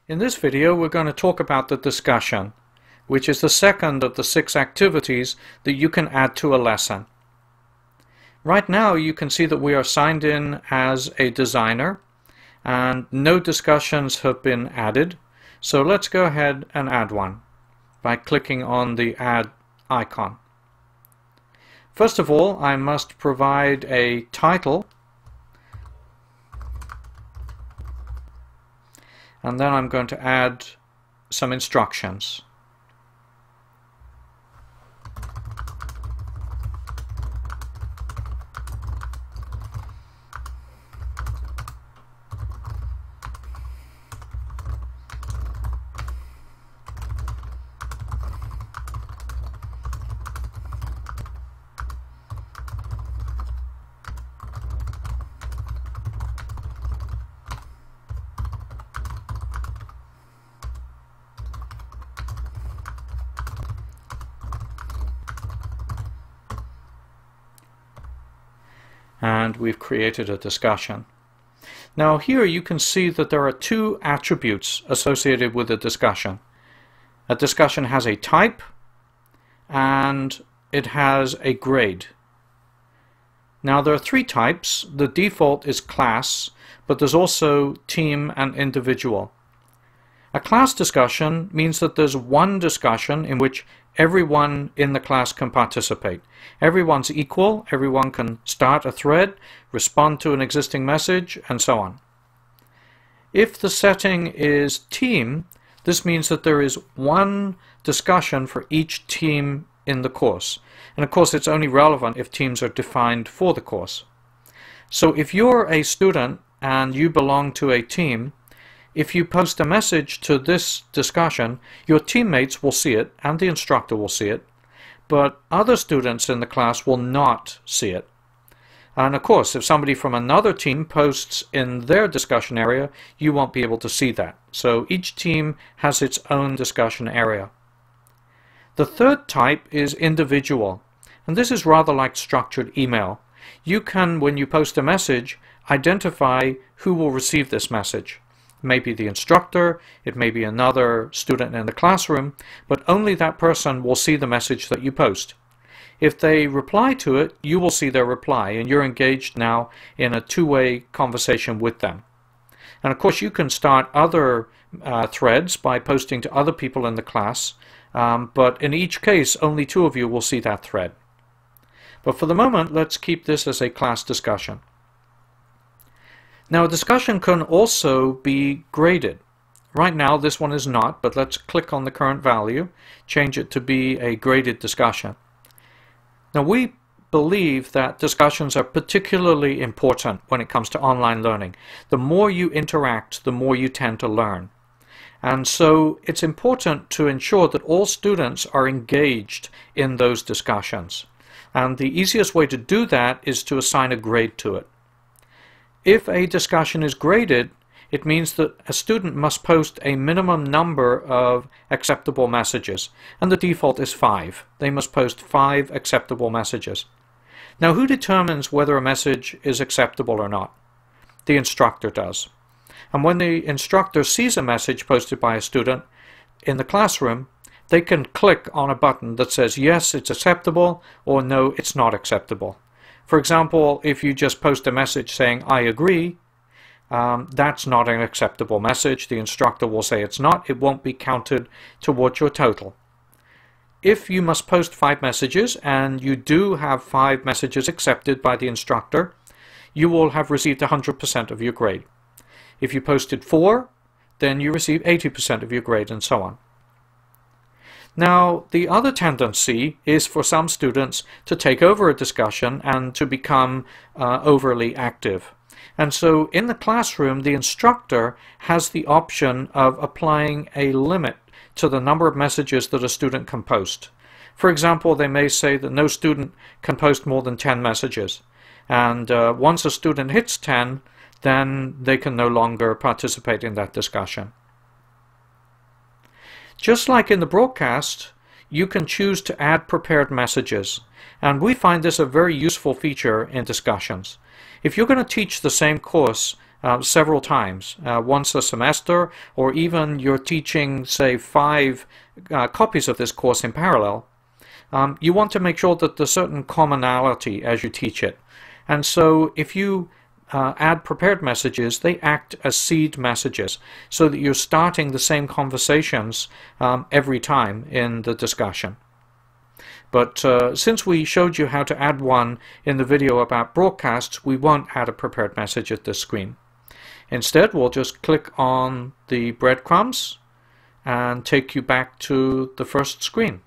In this video we're going to talk about the discussion, which is the second of the 6 activities that you can add to a lesson. Right now you can see that we are signed in as a designer and no discussions have been added, so let's go ahead and add one by clicking on the add icon. First of all, I must provide a title, and then I'm going to add some instructions. And we've created a discussion. Now here you can see that there are 2 attributes associated with a discussion. A discussion has a type and it has a grade. Now there are 3 types. The default is class, but there's also team and individual. A class discussion means that there's one discussion in which everyone in the class can participate. Everyone's equal, everyone can start a thread, respond to an existing message, and so on. If the setting is team, this means that there is one discussion for each team in the course. And of course it's only relevant if teams are defined for the course. So if you're a student and you belong to a team, if you post a message to this discussion, your teammates will see it and the instructor will see it, but other students in the class will not see it. And of course, if somebody from another team posts in their discussion area, you won't be able to see that. So each team has its own discussion area. The third type is individual, and this is rather like structured email. You can, when you post a message, identify who will receive this message. It may be the instructor, it may be another student in the classroom, but only that person will see the message that you post. If they reply to it, you will see their reply, and you're engaged now in a two-way conversation with them. And of course you can start other threads by posting to other people in the class, but in each case only 2 of you will see that thread. But for the moment, let's keep this as a class discussion. Now a discussion can also be graded. Right now this one is not, but let's click on the current value, change it to be a graded discussion. Now we believe that discussions are particularly important when it comes to online learning. The more you interact, the more you tend to learn. And so it's important to ensure that all students are engaged in those discussions. And the easiest way to do that is to assign a grade to it. If a discussion is graded, it means that a student must post a minimum number of acceptable messages, and the default is 5. They must post 5 acceptable messages. Now who determines whether a message is acceptable or not? The instructor does. And when the instructor sees a message posted by a student in the classroom, they can click on a button that says yes, it's acceptable, or no, it's not acceptable. For example, if you just post a message saying I agree, that's not an acceptable message. The instructor will say it's not. It won't be counted towards your total. If you must post 5 messages and you do have 5 messages accepted by the instructor, you will have received 100% of your grade. If you posted 4, then you receive 80% of your grade, and so on. Now, the other tendency is for some students to take over a discussion and to become overly active. And so in the classroom, the instructor has the option of applying a limit to the number of messages that a student can post. For example, they may say that no student can post more than 10 messages. And once a student hits 10, then they can no longer participate in that discussion. Just like in the broadcast, you can choose to add prepared messages, and we find this a very useful feature in discussions. If you're going to teach the same course several times, once a semester, or even you're teaching, say, 5 copies of this course in parallel, you want to make sure that there's certain commonality as you teach it. And so if you add prepared messages, they act as seed messages, so that you're starting the same conversations every time in the discussion. But since we showed you how to add one in the video about broadcasts, we won't add a prepared message at this screen. Instead, we'll just click on the breadcrumbs and take you back to the first screen.